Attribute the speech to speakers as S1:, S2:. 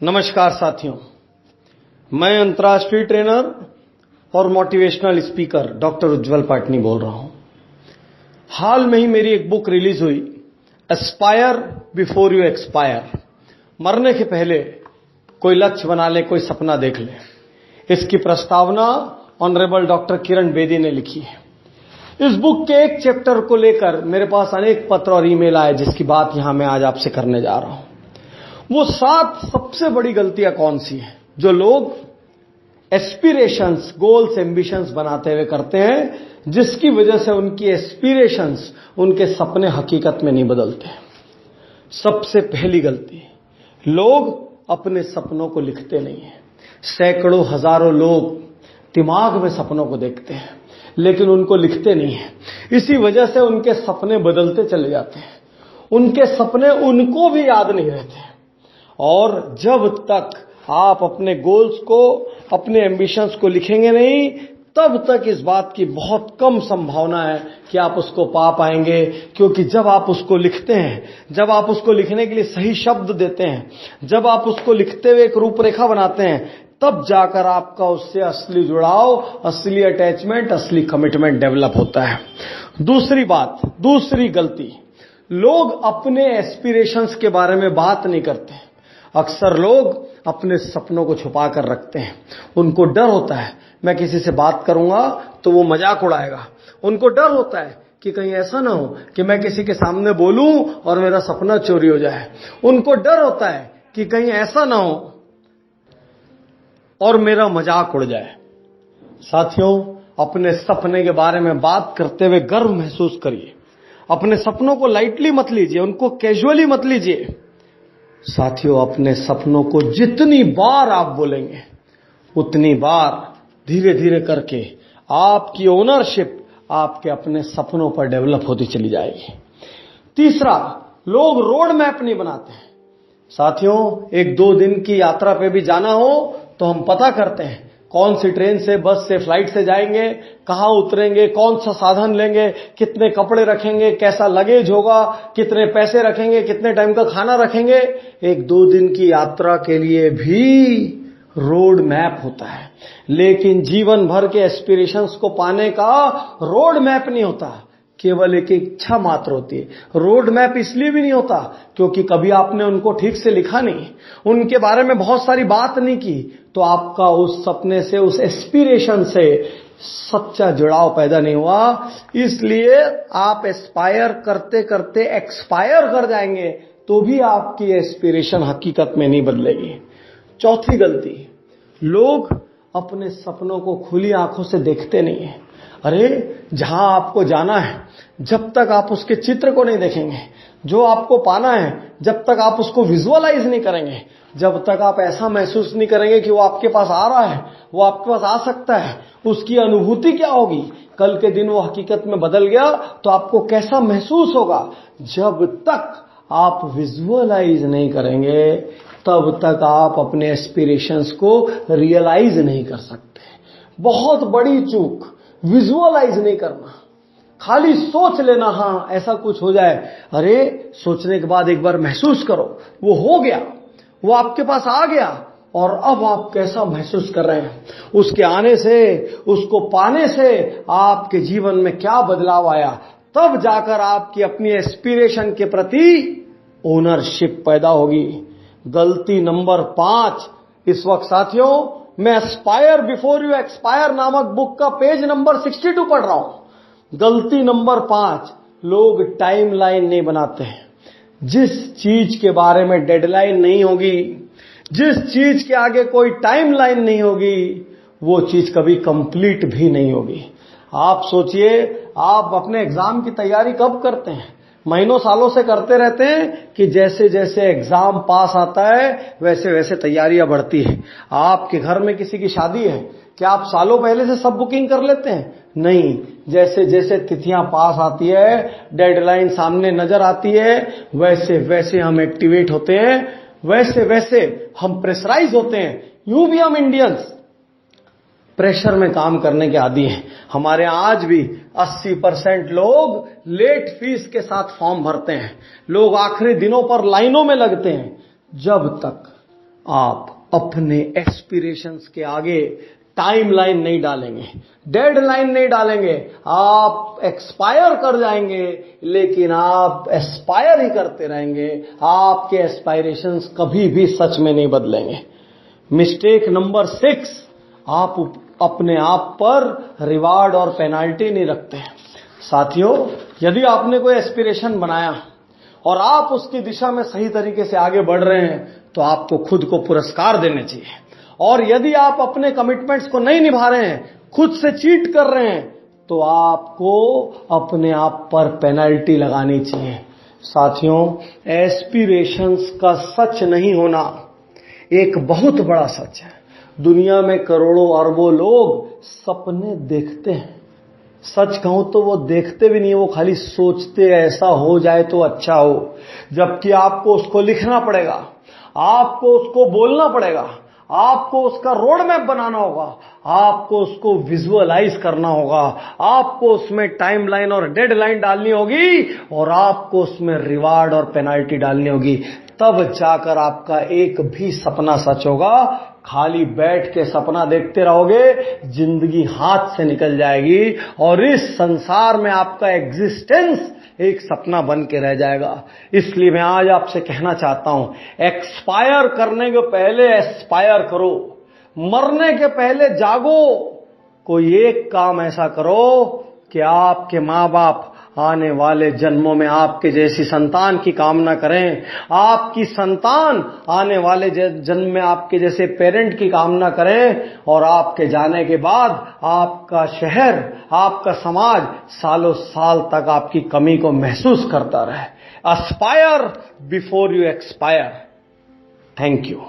S1: नमस्कार साथियों, मैं अंतर्राष्ट्रीय ट्रेनर और मोटिवेशनल स्पीकर डॉक्टर उज्जवल पाटनी बोल रहा हूं। हाल में ही मेरी एक बुक रिलीज हुई, एस्पायर बिफोर यू एक्सपायर। मरने के पहले कोई लक्ष्य बना ले, कोई सपना देख ले। इसकी प्रस्तावना ऑनरेबल डॉक्टर किरण बेदी ने लिखी है। इस बुक के एक चैप्टर को लेकर मेरे पास अनेक पत्र और ईमेल आए, जिसकी बात यहां मैं आज आपसे करने जा रहा हूं। वो 7 सबसे बड़ी गलतियां कौन सी हैं जो लोग एस्पिरेशंस, गोल्स, एम्बिशंस बनाते हुए करते हैं, जिसकी वजह से उनकी एस्पिरेशंस, उनके सपने हकीकत में नहीं बदलते। सबसे पहली गलती, लोग अपने सपनों को लिखते नहीं हैं। सैकड़ों हजारों लोग दिमाग में सपनों को देखते हैं लेकिन उनको लिखते नहीं हैं। इसी वजह से उनके सपने बदलते चले जाते हैं। उनके सपने उनको भी याद नहीं रहते। और जब तक आप अपने गोल्स को, अपने एम्बिशंस को लिखेंगे नहीं, तब तक इस बात की बहुत कम संभावना है कि आप उसको पा पाएंगे। क्योंकि जब आप उसको लिखते हैं, जब आप उसको लिखने के लिए सही शब्द देते हैं, जब आप उसको लिखते हुए एक रूपरेखा बनाते हैं, तब जाकर आपका उससे असली जुड़ाव, असली अटैचमेंट, असली कमिटमेंट डेवलप होता है। दूसरी बात, दूसरी गलती, लोग अपने एस्पिरेशंस के बारे में बात नहीं करते। अक्सर लोग अपने सपनों को छुपा कर रखते हैं। उनको डर होता है, मैं किसी से बात करूंगा तो वो मजाक उड़ाएगा। उनको डर होता है कि कहीं ऐसा ना हो कि मैं किसी के सामने बोलूं और मेरा सपना चोरी हो जाए। उनको डर होता है कि कहीं ऐसा ना हो और मेरा मजाक उड़ जाए। साथियों, अपने सपने के बारे में बात करते हुए गर्व महसूस करिए। अपने सपनों को लाइटली मत लीजिए, उनको कैजुअली मत लीजिए। साथियों, अपने सपनों को जितनी बार आप बोलेंगे, उतनी बार धीरे धीरे करके आपकी ओनरशिप आपके अपने सपनों पर डेवलप होती चली जाएगी। तीसरा, लोग रोड मैप नहीं बनाते हैं। साथियों, 1-2 दिन की यात्रा पे भी जाना हो तो हम पता करते हैं कौन सी ट्रेन से, बस से, फ्लाइट से जाएंगे, कहां उतरेंगे, कौन सा साधन लेंगे, कितने कपड़े रखेंगे, कैसा लगेज होगा, कितने पैसे रखेंगे, कितने टाइम का खाना रखेंगे। 1-2 दिन की यात्रा के लिए भी रोड मैप होता है, लेकिन जीवन भर के एस्पिरेशंस को पाने का रोड मैप नहीं होता। केवल एक इच्छा मात्र होती है। रोड मैप इसलिए भी नहीं होता क्योंकि कभी आपने उनको ठीक से लिखा नहीं, उनके बारे में बहुत सारी बात नहीं की, तो आपका उस सपने से, उस एस्पिरेशन से सच्चा जुड़ाव पैदा नहीं हुआ। इसलिए आप एस्पायर करते करते एक्सपायर कर जाएंगे तो भी आपकी एस्पिरेशन हकीकत में नहीं बदलेगी। चौथी गलती, लोग अपने सपनों को खुली आंखों से देखते नहीं है। अरे, जहां आपको जाना है, जब तक आप उसके चित्र को नहीं देखेंगे, जो आपको पाना है, जब तक आप उसको विजुअलाइज नहीं करेंगे, जब तक आप ऐसा महसूस नहीं करेंगे कि वो आपके पास आ रहा है, वो आपके पास आ सकता है, उसकी अनुभूति क्या होगी, कल के दिन वो हकीकत में बदल गया तो आपको कैसा महसूस होगा, जब तक आप विजुअलाइज नहीं करेंगे, तब तक आप अपने एस्पिरेशंस को रियलाइज नहीं कर सकते। बहुत बड़ी चूक, विजुअलाइज नहीं करना, खाली सोच लेना, हां ऐसा कुछ हो जाए। अरे, सोचने के बाद एक बार महसूस करो, वो हो गया, वो आपके पास आ गया, और अब आप कैसा महसूस कर रहे हैं, उसके आने से, उसको पाने से आपके जीवन में क्या बदलाव आया, तब जाकर आपकी अपनी एस्पिरेशन के प्रति ओनरशिप पैदा होगी। गलती नंबर 5 इस वक्त साथियों, मैं एस्पायर बिफोर यू एक्सपायर नामक बुक का पेज नंबर 62 पढ़ रहा हूं। गलती नंबर 5, लोग टाइमलाइन नहीं बनाते हैं। जिस चीज के बारे में डेडलाइन नहीं होगी, जिस चीज के आगे कोई टाइमलाइन नहीं होगी, वो चीज कभी कंप्लीट भी नहीं होगी। आप सोचिए, आप अपने एग्जाम की तैयारी कब करते हैं? महीनों सालों से करते रहते हैं कि जैसे जैसे एग्जाम पास आता है वैसे वैसे तैयारियां बढ़ती है। आपके घर में किसी की शादी है, क्या आप सालों पहले से सब बुकिंग कर लेते हैं? नहीं, जैसे जैसे तिथियां पास आती है, डेडलाइन सामने नजर आती है, वैसे वैसे हम एक्टिवेट होते हैं, वैसे वैसे हम प्रेशराइज होते हैं। यूं भी हम इंडियंस प्रेशर में काम करने के आदी हैं। हमारे आज भी 80% लोग लेट फीस के साथ फॉर्म भरते हैं। लोग आखिरी दिनों पर लाइनों में लगते हैं। जब तक आप अपने एस्पिरेशंस के आगे टाइमलाइन नहीं डालेंगे, डेडलाइन नहीं डालेंगे। आप एक्सपायर कर जाएंगे लेकिन आप एस्पायर ही करते रहेंगे। आपके एस्पायरेशंस कभी भी सच में नहीं बदलेंगे। मिस्टेक नंबर 6, आप अपने आप पर रिवार्ड और पेनाल्टी नहीं रखते हैं। साथियों, यदि आपने कोई एस्पिरेशन बनाया और आप उसकी दिशा में सही तरीके से आगे बढ़ रहे हैं तो आपको खुद को पुरस्कार देने चाहिए। और यदि आप अपने कमिटमेंट्स को नहीं निभा रहे हैं, खुद से चीट कर रहे हैं, तो आपको अपने आप पर पेनल्टी लगानी चाहिए। साथियों, एस्पिरेशंस का सच नहीं होना एक बहुत बड़ा सच है। दुनिया में करोड़ों अरबों लोग सपने देखते हैं, सच कहूं तो वो देखते भी नहीं, वो खाली सोचते ऐसा हो जाए तो अच्छा हो। जबकि आपको उसको लिखना पड़ेगा, आपको उसको बोलना पड़ेगा, आपको उसका रोड मैप बनाना होगा, आपको उसको विजुअलाइज करना होगा, आपको उसमें टाइमलाइन और डेडलाइन डालनी होगी और आपको उसमें रिवार्ड और पेनाल्टी डालनी होगी। तब जाकर आपका एक भी सपना सच होगा। खाली बैठ के सपना देखते रहोगे, जिंदगी हाथ से निकल जाएगी और इस संसार में आपका एग्जिस्टेंस एक सपना बन के रह जाएगा। इसलिए मैं आज आपसे कहना चाहता हूं, एक्सपायर करने के पहले एस्पायर करो, मरने के पहले जागो। कोई एक काम ऐसा करो कि आपके माँ बाप आने वाले जन्मों में आपके जैसी संतान की कामना करें, आपकी संतान आने वाले जन्म में आपके जैसे पेरेंट की कामना करें, और आपके जाने के बाद आपका शहर, आपका समाज सालों साल तक आपकी कमी को महसूस करता रहे। Aspire before you expire. Thank you.